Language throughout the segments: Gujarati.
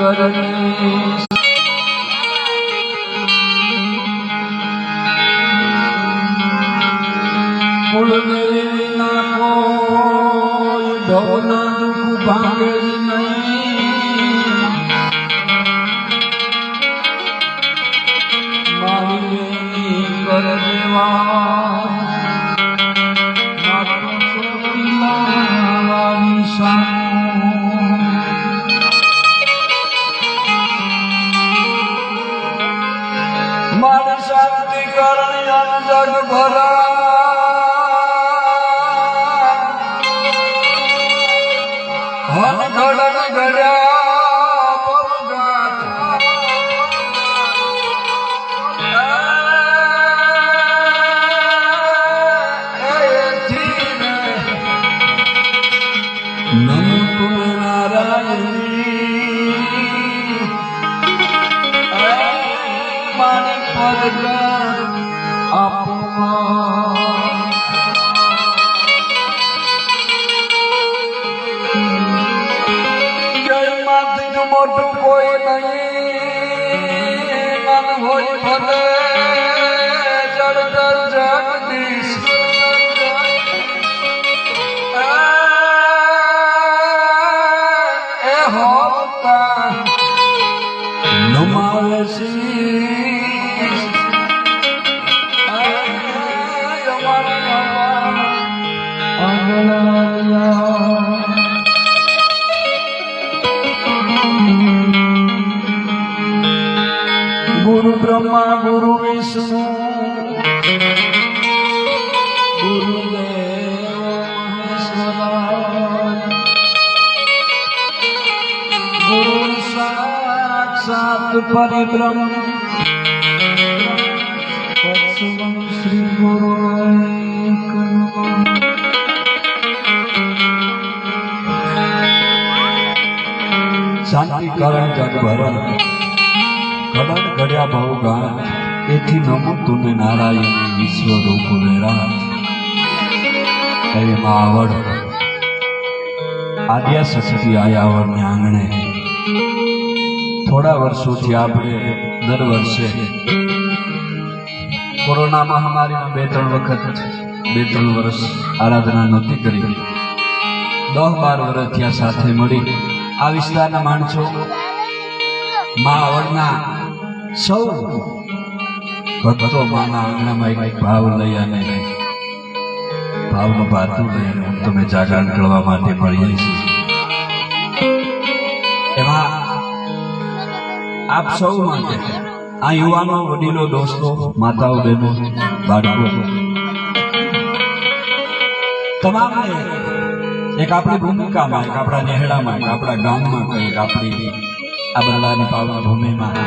કરને કુળને વિના કોઈ ભવના દુઃખ ભાંગે નહીં મારી કર દેવા મારી શાંતિ કરણી જગ ભરા હન ઘડન ઘડ્યા નમો તુમે નારાયણી માને પદ આપો મોટું કોઈ નહીં મન હોય ભલે જળધર જગદીશ એ હોતા નમાવે શીશ गुरु ब्रह्मा गुरु विष्णु गुरुदेव महेश्वराय गुरु साक्षात् परिब्रह्म तत्सवं श्री गुरु शांति कारण जग भरण ઘડન ઘડ્યા બહુ ગાન એથી નમો તુમે નારાયણ વિશ્વ રૂપ વેરા એવી માં આવડ આદ્યા શક્તિ આયાવડને આંગણે થોડા વર્ષોથી આપણે દર વર્ષે કોરોના મહામારીમાં 2-3 વર્ષ આરાધના નહોતી કરી 10-12 વર્ષ ત્યાં સાથે મળી આ વિસ્તારના માણસો માં આવડના સૌ ભક્તો માના આંગણામાં એક ભાવ લઈ અને ભાવનું ભાતું લઈ અને તમે જાગરણ કરવા માટે મળીએ છીએ એમાં આપ સૌ માટે આ યુવાનો વડીલો દોસ્તો માતાઓ બહેનો બાળકો તમામને એક આપણી ભૂમિકામાં એક આપણા નેહડામાં એક આપણા ગામમાં એક આપણી આ બરડાની પાવન ભૂમિમાં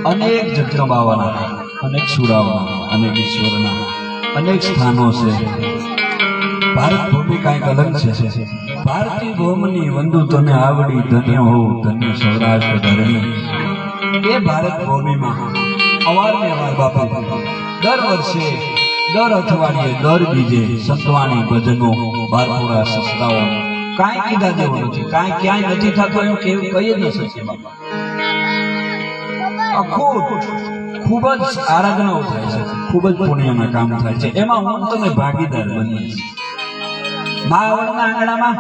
અનેક જગદંબાવાના અનેક સુરાવાના અનેક ઈશ્વરના અનેક સ્થાનો છે ભારત ભૂમિ કાંઈક અલગ છે ભારતીય ભૂમિની વંદુ તને આવડી ધન્ય હો ધન્ય સૌરાષ્ટ્ર ધરણી એ ભારત ભૂમિમાં અવારનવાર બાપા દર વર્ષે દર અઠવાડિયે દર બીજે સંતવાણી ભજનો બારપુરા સસ્તાઓ કાંઈ કીધા જેવું નથી કાંઈ ક્યાંય નથી થતું એમ કેવું કહી જ ન શકીએ બાપા ખૂબ જ આરાધનાઓ થાય છે ખૂબ જ પુણ્યના કામ થાય છે એમાં હું તમે ભાગીદાર બનીએ છીએ મા આવડના આંગણામાં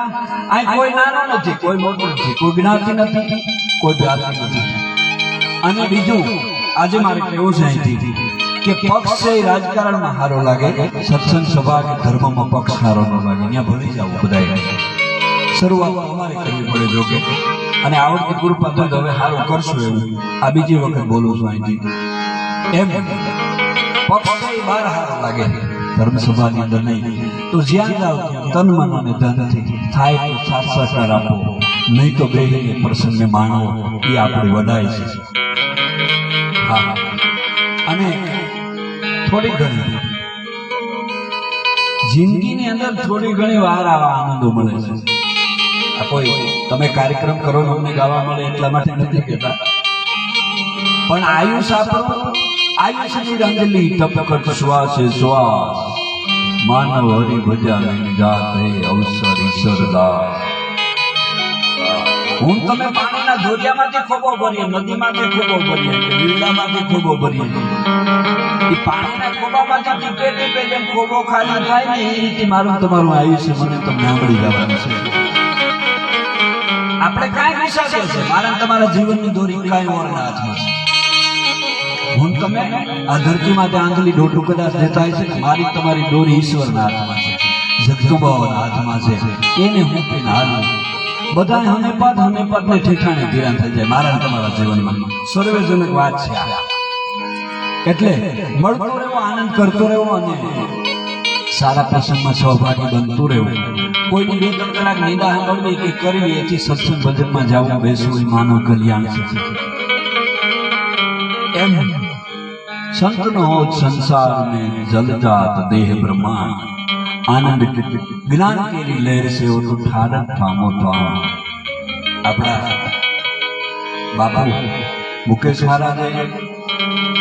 આ કોઈ નાનો નથી કોઈ મોટો નથી કોઈ જ્ઞાતિ નથી કોઈ જાતિ નથી અને બીજું આજે મારે કેવું છે અહીંથી કે પક્ષ છે રાજકારણમાં સારો લાગે સત્સંગ સભા કે ધર્મમાં પક્ષ સારો ન લાગે ત્યાં ભૂલી જવું બધા શરૂઆત અમારે કરવી પડે જો કે અને આવડતી કૃપા તો હવે સારું કરશું એવું આ બીજી વખત બોલું છું અહીંથી એમ પક્ષ બહાર સારો લાગે ધર્મ સભાની અંદર નહીં તો જ્યાં જાઓ તન મન અને ધનથી થાય તો સાથ સહકાર આપો નહીં તો બેહીને પ્રસંગને માણવો એ આપણી વડાઈ છે હા અને થોડી ઘણી જિંદગીની અંદર થોડી ઘણી વાર આવા આનંદો મળે છે કોઈ તમે કાર્યક્રમ કરો ને અમને ગાવા મળે એટલા માટે નથી કહેતા પણ આયુષ આપણો આયુષની રંગલી ટપકટ શ્વાસે શ્વાસ માનવ હરિ ભજ્યા જાત હે અવસર ઈશ્વર દાસ હું તમે પાણીના દોરિયામાંથી ખોબો ભરીએ, નદીમાંથી ખોબો ભરીએ, લીલામાંથી ખોબો ભરીએ, એ પાણીના ખોબામાંથી ટીપે ટીપે જેમ ખોબો ખાલી થાય ને એ રીતે મારું તમારું આયુષ્ય મને તમને સાંભળી જવાનું છે. આપણે કાંઈ વિચારીએ છે મારા તમારા જીવનની દોરી કાંઈ ઓરના હાથમાં છે. હું તમે આ ધરતીમાં આંધળી ડોટું કદાચ દેતા છે ને મારી તમારી દોરી ઈશ્વરના હાથમાં છે, જગદંબાના હાથમાં છે. એને હું પીને હાલું બધા હનેપાત ને ઠેઠાણે ધીરાન થઈ જાય મારા તમારા જીવનમાં. સર્વજનક વાત છે આ. એટલે મળતો રહેવો, આનંદ કરતો રહેવો અને સારા પ્રસંગમાં સહભાગી બનતું રહેવું. કોઈની 2-3 કલાક નિંદા સાંભળવી કે કરવી એથી સત્સંગ ભજનમાં જવું બેસવું એ માનવ કલ્યાણ છે. એમ સંતનો સંસાર ને જલજાત દેહ બ્રહ્માંડ આનંદ જ્ઞાન કેરી લહેર સે ઓ તો ઠાડક ઠામો ઠામ. આપણા બાપુ મુકેશ મહારાજે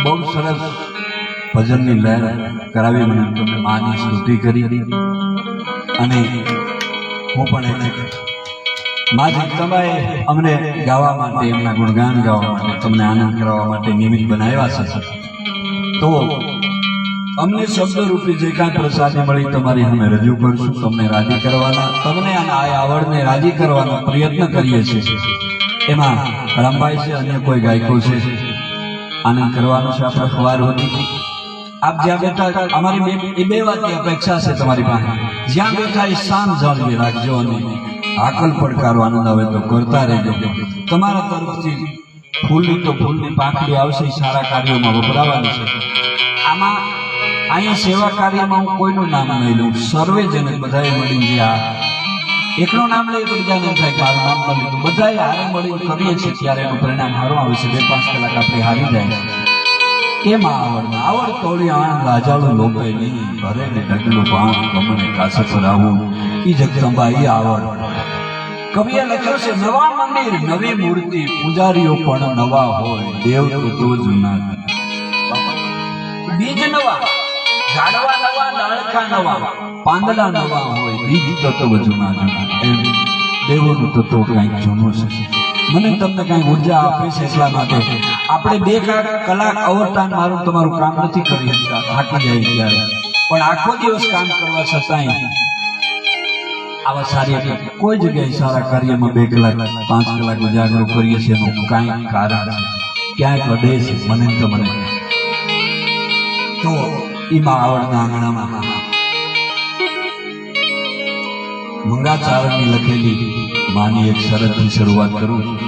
બહુ સરસ ભજનની લહેર કરાવી, મને તમે માની સ્તુતિ કરી અને હું પણ એને મા જગદંબાએ અમને ગાવા માટે, એમના ગુણગાન ગાવા માટે, તમને આનંદ કરાવવા માટે નિમિત્ત બનાવ્યા છે. તો અમને શબ્દરૂપી જે કાંઈ પ્રસાદી મળી તમારી અમે રજૂ કરશું, તમને રાજી કરવાના, તમને આ આવડને રાજી કરવાનો પ્રયત્ન કરીએ છીએ. એમાં રામભાઈ છે, અન્ય કોઈ ગાયકો છે, આનંદ કરવાનો છે આપણે સવાર સુધી. આપ જ્યાં બેઠા અમારી બે વાતની અપેક્ષા છે તમારી પાસે. જ્યાં બેઠા એ શાન જાળવી રાખજો અને આકલ પડકારો આનંદ આવે તો કરતા રહેજો. તમારા તરફથી ફૂલની તો ફૂલની પાંખડી આવશે, સારા કાર્યોમાં વપરાવાની છે. આમાં અહીંયા સેવા કાર્યમાં હું કોઈનું નામ નહીં લઉં, સર્વે જને બધાએ મળીને જે આ એકનું નામ લઈએ તો બીજા નામ થાય કે મારું નામ ન લીધું, બધાએ હારે મળીને કરીએ છીએ ત્યારે એનું પરિણામ સારું આવે છે. 2-5 કલાક આપણે હારી જાય. કેમ આવડ તોડી આણ રાજાળો લોપે નહીં, ભરે ને ઢગલું પાણ ગમને કાસક રાવું, ઈ જગદંબા ઈ આવડ. કવિએ લખ્યો છે નવા મંદિર નવી મૂર્તિ, પૂજારીઓ પણ નવા હોય, દેવ તો જૂના. બીજ નવા, ઝાડવા નવા, ડાળખા નવા, પાંદડા નવા હોય, બીજ તત્વ જૂના જૂના. એમ દેવોનું તત્વ કંઈક જૂનું છે. મને તમને કઈ ઉર્જા આપે છે એટલા માટે આપણે 2 કલાક અવરટાઈમ મારું તમારું કામ નથી કરી શકતા, થાકી જાય ત્યારે, પણ આખો દિવસ કામ કરવા છતાંય આવા સારી કોઈ જગ્યાએ સારા કાર્યમાં 2 કલાક 5 કલાક ઉજાગરો કરીએ છીએ એનું કાંઈ કારણ છે, ક્યાંક અડે છે મને તમને. તો એમાં આવડના આંગણામાં મંગળાચારણની લખેલી માની એક શરતની શરૂઆત કરું છું.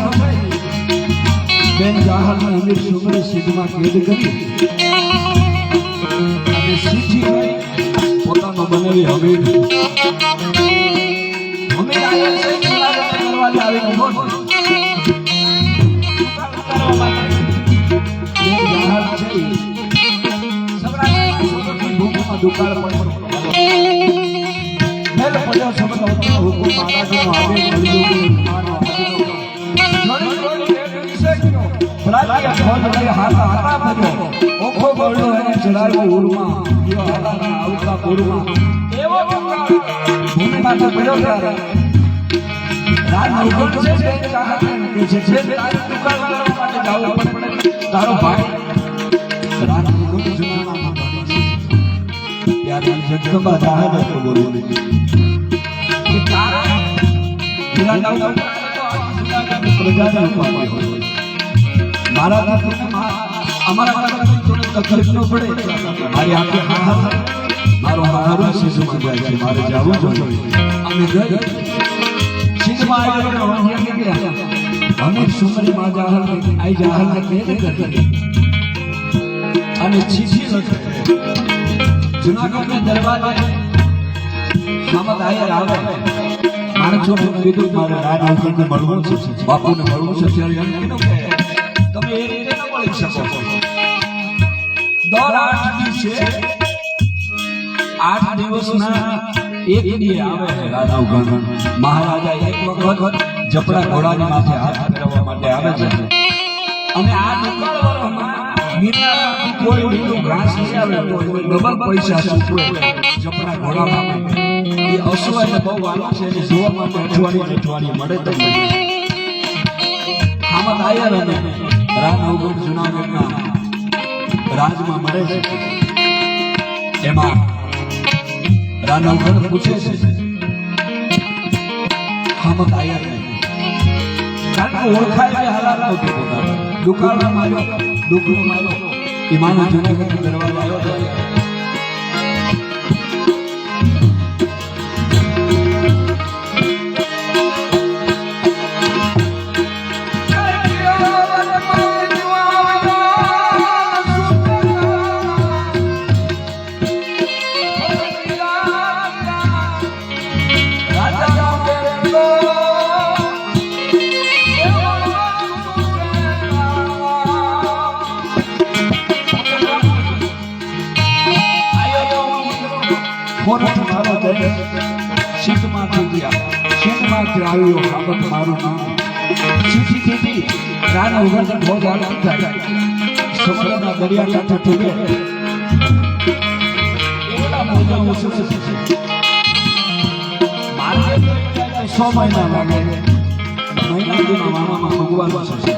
જવાનું છે બેન જાહરને અમીર સુમરી સિદ્ધમાં કેદ કરી અને સીધી કરી પોતાનો બનાવી અમીર અમીર આવ્યા છે દરવાજે આવીને ઊભો છે દુકાળ પણ મેલ પડ્યો શબ્દ હુકમ મહારાજનો આવે મળ્યું માનો પ્રાચીન ખોજ લઈ હાથા હાથા ભર્યો ઓખો બોલ્યો એને ચડાવ્યો ઉરમાં યો હાથાના આવતા પૂરમાં એવો ભૂમિ માથે પડ્યો ત્યારે રાજ હુકમ છે કે ચાહત કે છે તારી દુકાળ કરવા માટે જાવું પડે તારો ભાઈ રાજ હુકમ જુનાના જગદંબા જાહેર હતો બોલ્યો કે તારા વિરાટ પ્રજાને ઉપાડી હોય મારા અમારા તકલીફ ન પડે મારી આંખે હાહાર મારો હાહાર શિશુમાં જાય છે મારે જવું જોઈએ અમે ગઈ શિશુમાં આવ્યો નીકળ્યા અમે સુમરી માં જાહેર આઈ જાહેર કેદ કરી અને છીછી જુનાગઢ દરબારે હામદ આયર આવે માણસોને કીધું મારે રાજ હુકમને મળવું છે બાપુને મળવું છે ત્યારે એમ કીધું કે તમે એ રીતે ન મળી શકો દર 8 દિવસના એક દી આવે રાજ હુકમ મહારાજા એક વખત જપડા ઘોડાની માથે હાથ ફેરવવા માટે આવે છે અને આ દુકાળ વરમાં મીરા કોઈ લીલું ઘાસ લઈ આવે તો ડબલ પૈસા ચૂકવે જપડા ઘોડામાં એ અસવાય બહુ વાલો છે અને જોવા માટે અઠવાડિયે મળે તો હામદ આયર અને રાજ હુકમ જુનાગઢના રાજમાં મળે છે એમાં રાજ હુકમ પૂછે છે હામદ આયર કારણ કે ઓળખાય એટલે હાલાત નહોતી પોતાના દુકાળમાં માર્યો દુઃખનો મારો ઈમાનો જુનાગઢ દરવાજો આવ્યો છે શીતમાંથી આવ્યો હામદ મારું નામ ચીઠી રાન ઉગડતા ફોજ આલમ થાય સમુદ્રના દરિયા કાંઠે ટૂંકે એવડા મોજા ઉછળે છે 100 મહિના લાગે મહિના દીના મામામાં ભગવાન છે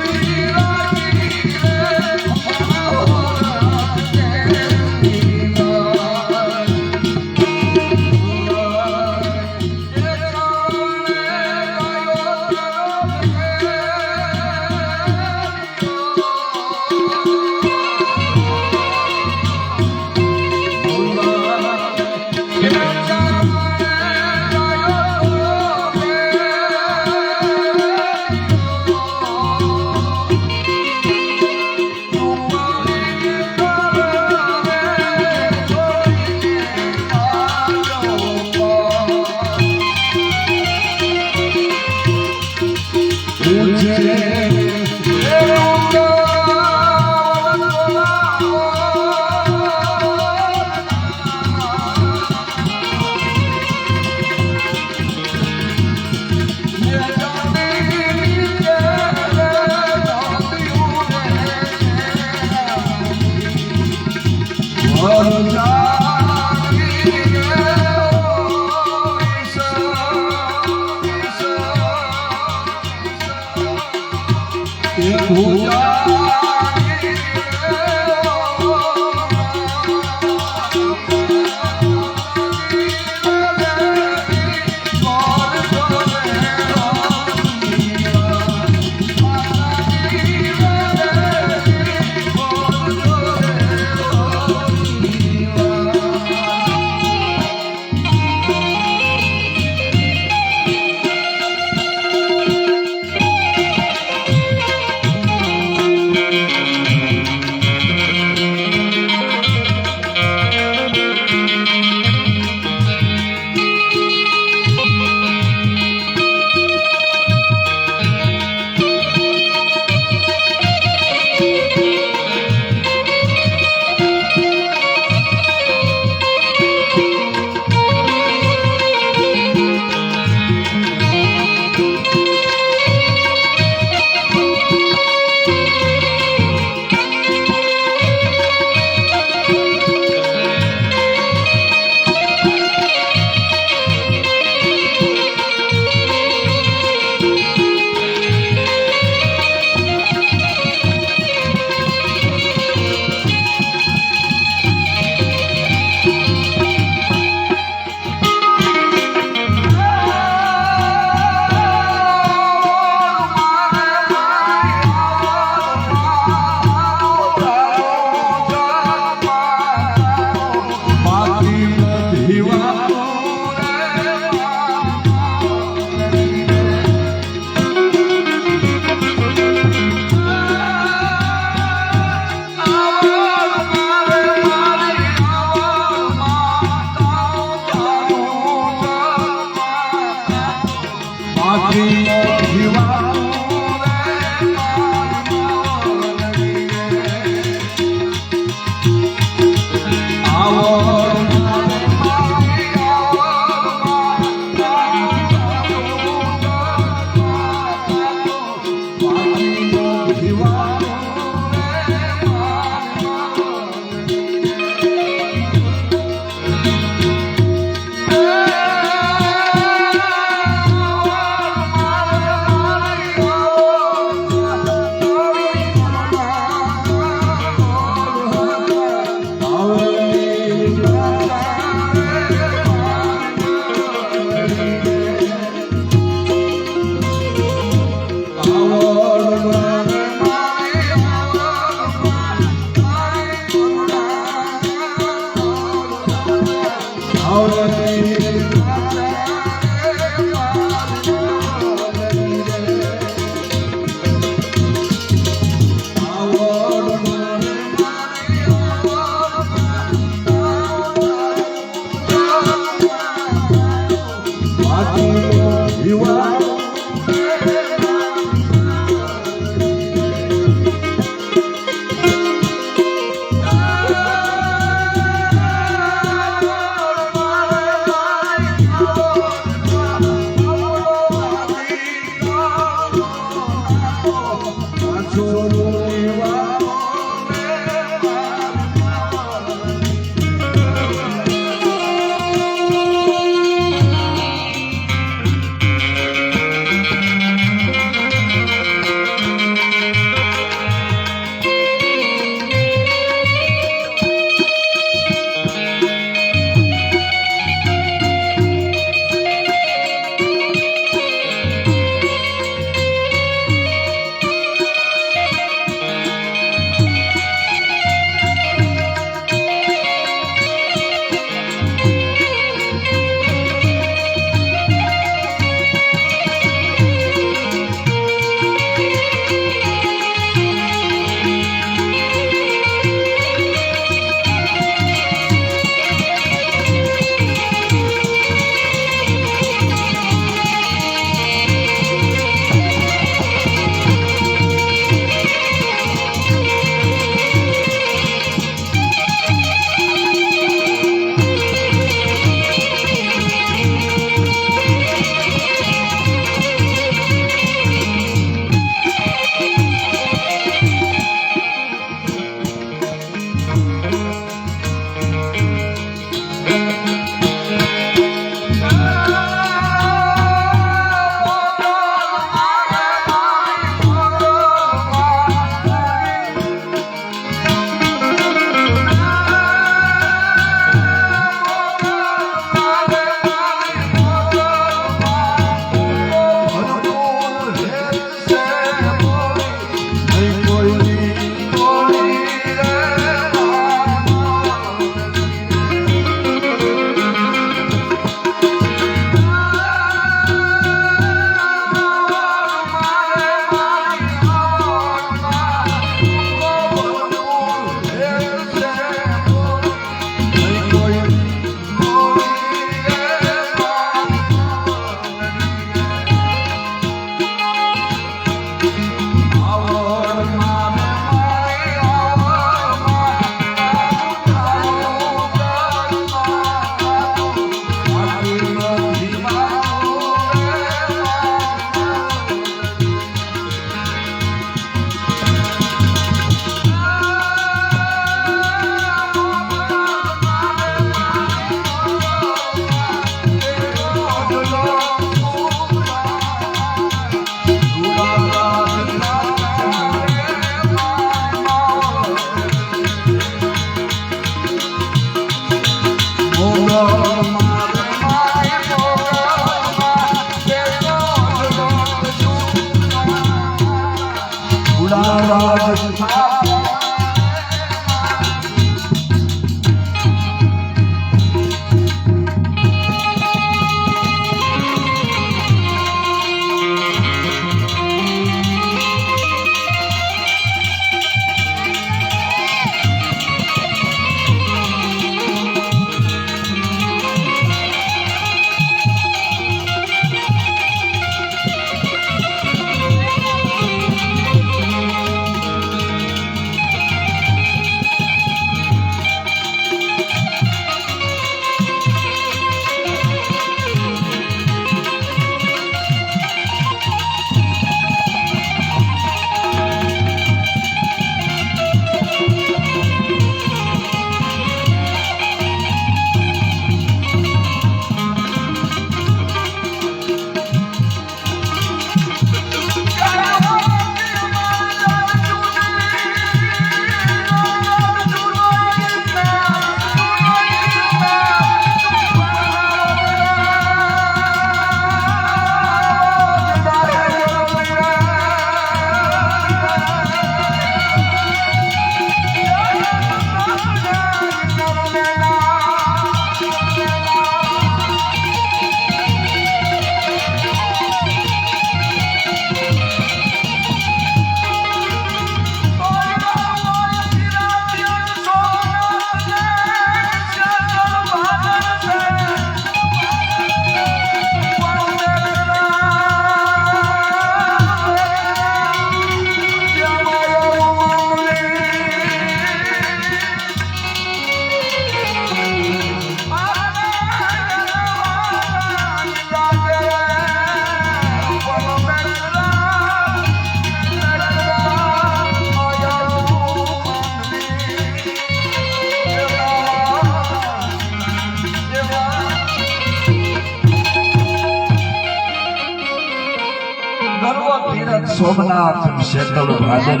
સોમનાથ શેતલ ભાદર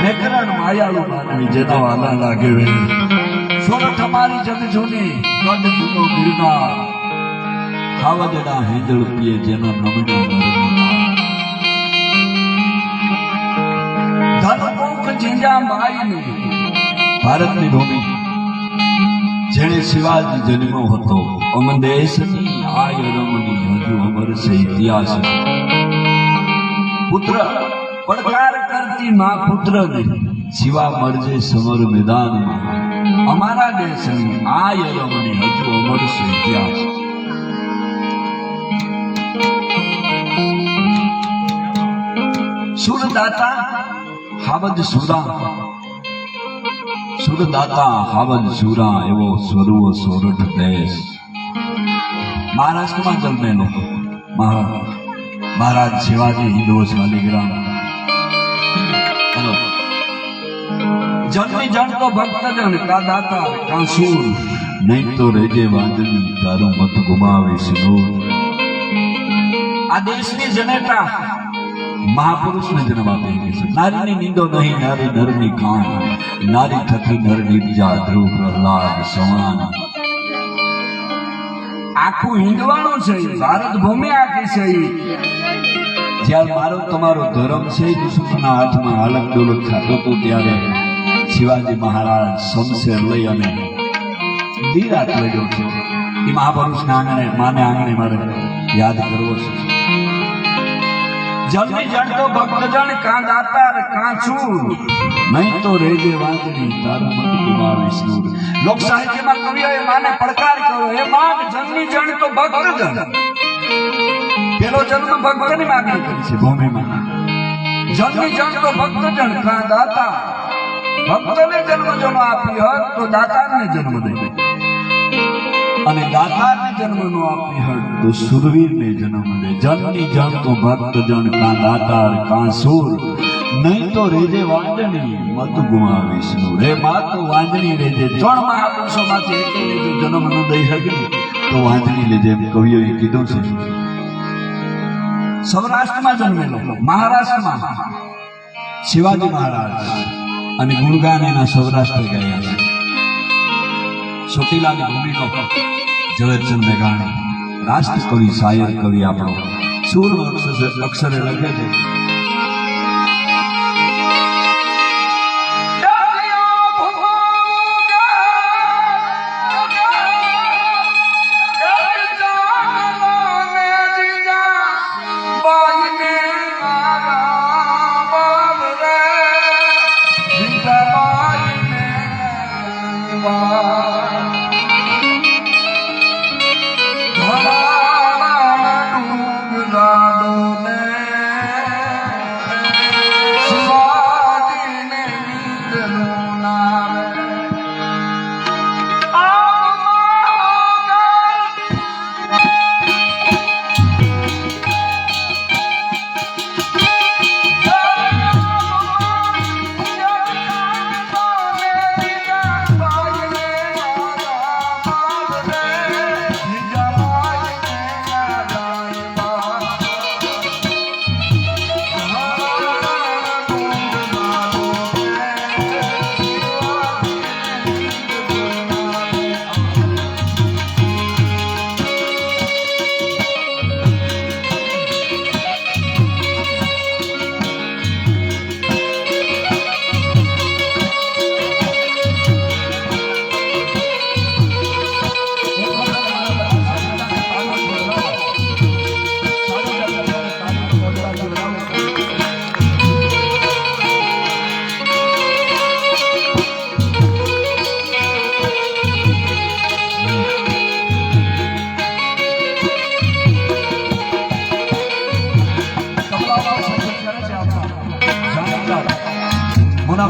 મેકરણ માયાળુ માનવી જેના વાલા લાગે વે સોરઠ અમારી જગ જૂની કદ જૂનો ગિરનાર ખાવજડા હેંજળ પીએ જેનો નમનો ધનમુખ જીંજા માયની ભારતની ભૂમિ જેણે શિવાજી જન્મ્યો હતો અમદેશની આય રમણી હજુ અમર છે ઇતિહાસ પુત્ર પડકાર કરતી માં પુત્ર ને શિવા મળજે સમર મેદાનમાં અમારા દેશની આય રમણી હજુ અમર છે ઇતિહાસ સુરદાતા હાવજ સુરા સુરદાતા હાવજ સુરા એવો સ્વરૂપ સોરઠ દેશ મહારાષ્ટ્રમાં જન્મેલો મહારાજ શિવાજી હિન્દુ શાલિગ્રામ જન્મી જણ તો ભક્તજન કા દાતા કા સૂર નહીં તો રેજે વાંદની તારું મત ગુમાવે સિંદૂર આ દેશની જનેતા મહાપુરુષને જન્મ આપે છે નારીની નિંદો નહીં નારી નરની કાન નારી થકી નર નિર્જા ધ્રુવ પ્રહલાદ સવાન આખું હિંદવાનું છે ભારત ભૂમિ આખી છે જ્યારે મારો તમારો ધર્મ છે દુશ્મનના હાથમાં હાલક ડોલક ખાતો હતો ત્યારે શિવાજી મહારાજ શમશેર લઈ અને દીરાટ લઈ છે એ મહાપુરુષના આંગણે માને આંગણે મારે યાદ કરવો છે જન્મી જણ તો ભક્તજન કાં દાતાર કાં ચૂર નહીં તો રેજે વાંચની તારું મત ગુમાવે સૂર લોક સાહિત્યમાં કવિઓએ માને પડકાર કર્યો એ માગ જન્મી જણ તો ભક્તજન પેલો જન્મ ભક્તની માગણી કરી છે ભૂમિમાં જન્મી જણ તો ભક્તજન કાં દાતા ભક્તને જન્મ જો આપી હોત તો દાતારને જન્મ દઈ અને દાતારને જન્મ નો આપી હોત તો સુરવીરને જન્મ દે જનની જન તો ભક્તજન કાં દાતાર કાં સૂર નહીં તો રેજે વાંદણી મત ગુમાવીશ રે માત વાંદણી રેજે ત્રણ મહાપુરુષોમાંથી એકને જો જન્મ ન દઈ શકે તો વાંદણી લેજે એમ કવિઓએ કીધું છે સૌરાષ્ટ્રમાં જન્મેલો મહારાષ્ટ્રમાં શિવાજી મહારાજ અને ગુણગાન એના સૌરાષ્ટ્ર ગયા છે ચોટીલાની ભૂમિનો ઝવેરચંદ મેઘાણી રાષ્ટ્ર કવિ શાયર કવિ આપણો સૂર અક્ષરે લખે છે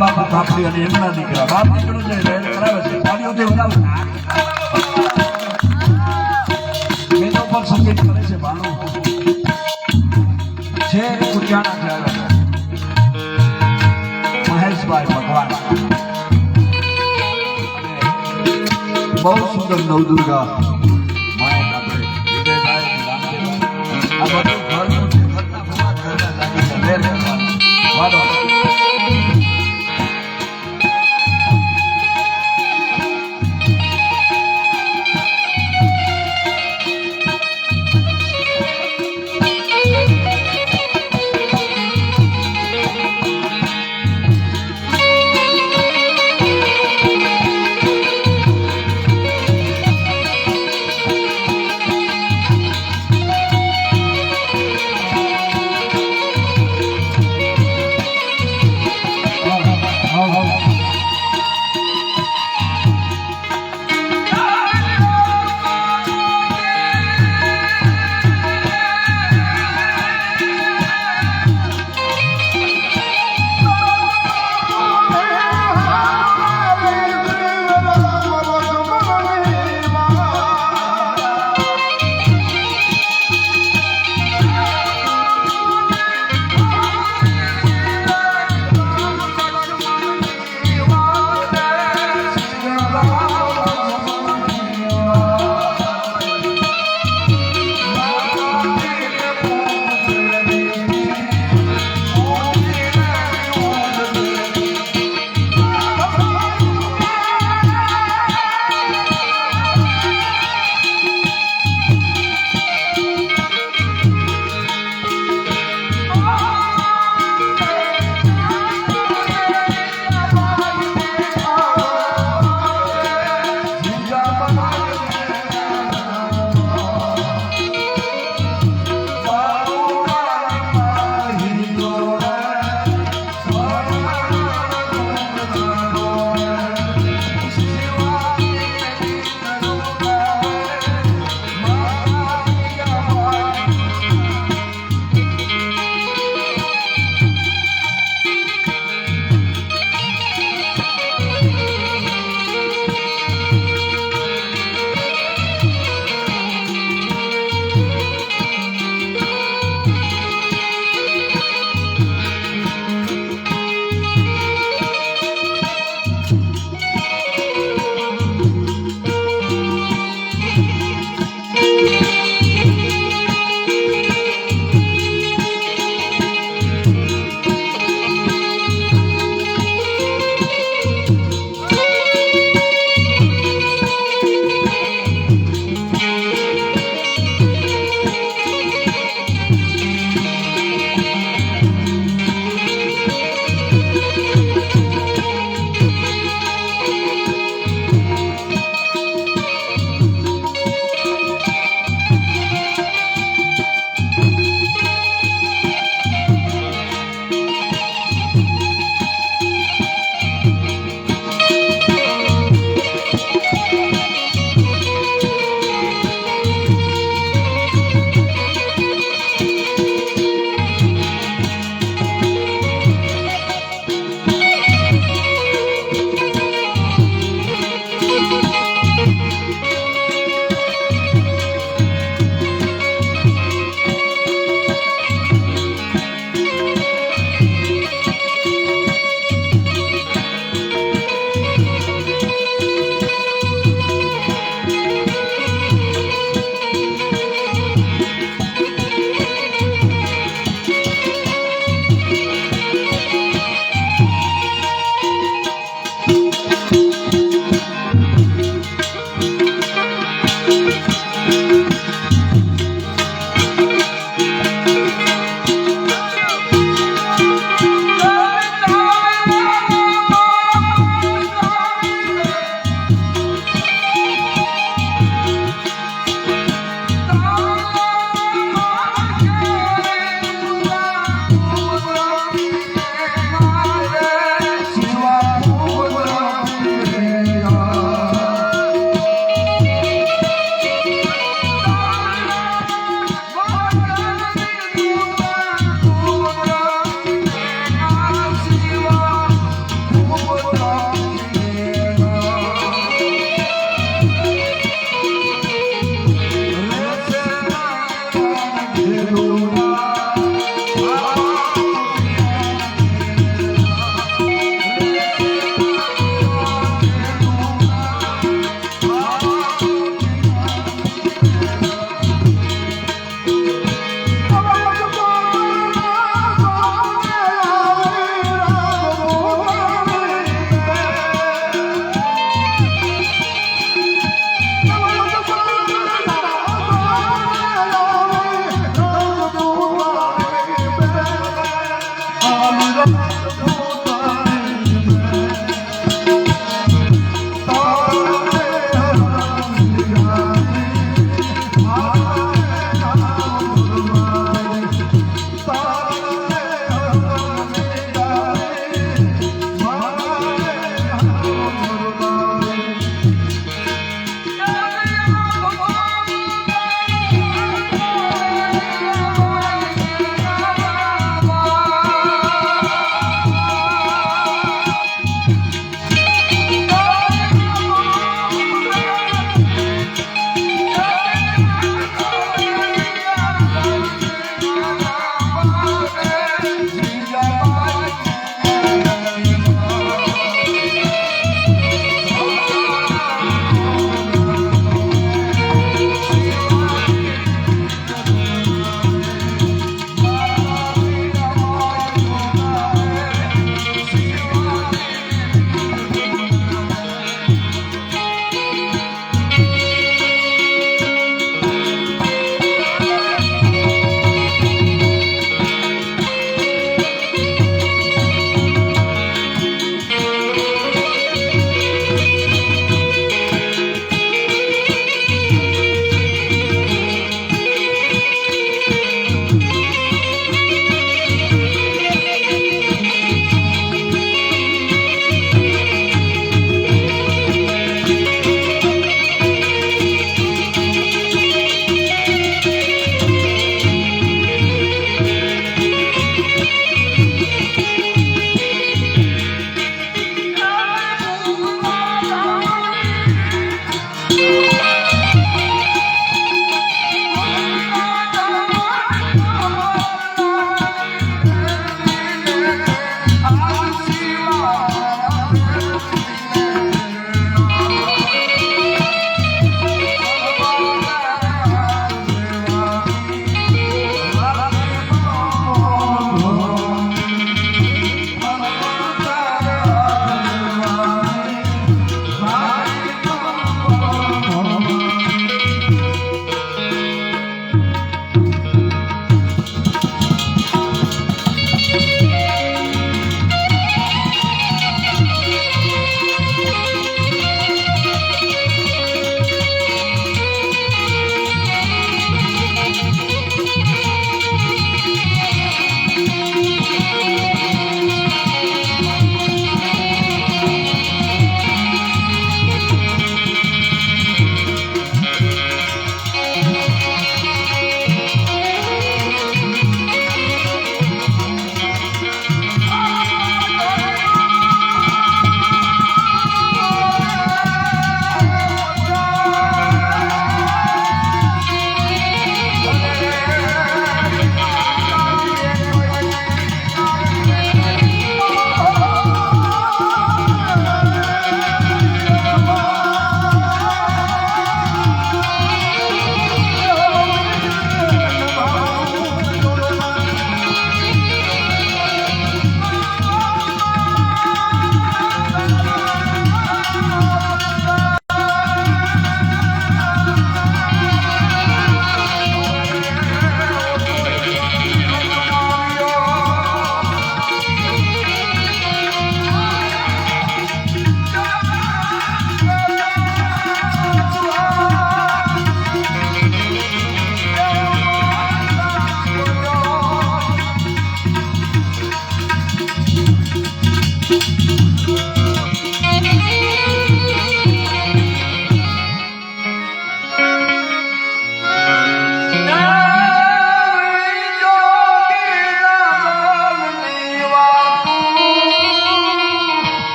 બાપુ કાપડી અને એમના દીકરા બાપ દીકરો જે રેડ કરાવે છે પાડીઓથી ઉડાવે મેનો પર સંગીત કરે છે બાણો છે કુટિયાણા થયા મહેશભાઈ ભગવાન બહુ સુંદર નવદુર્ગા માયા આપણે વિજયભાઈ રામદેવ આ બધું ઘરનું છે ઘરના ભગવાન ઘરના ફેર કરવાનો વાદો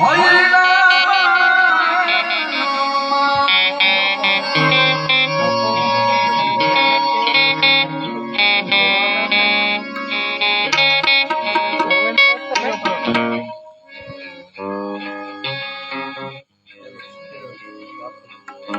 હોય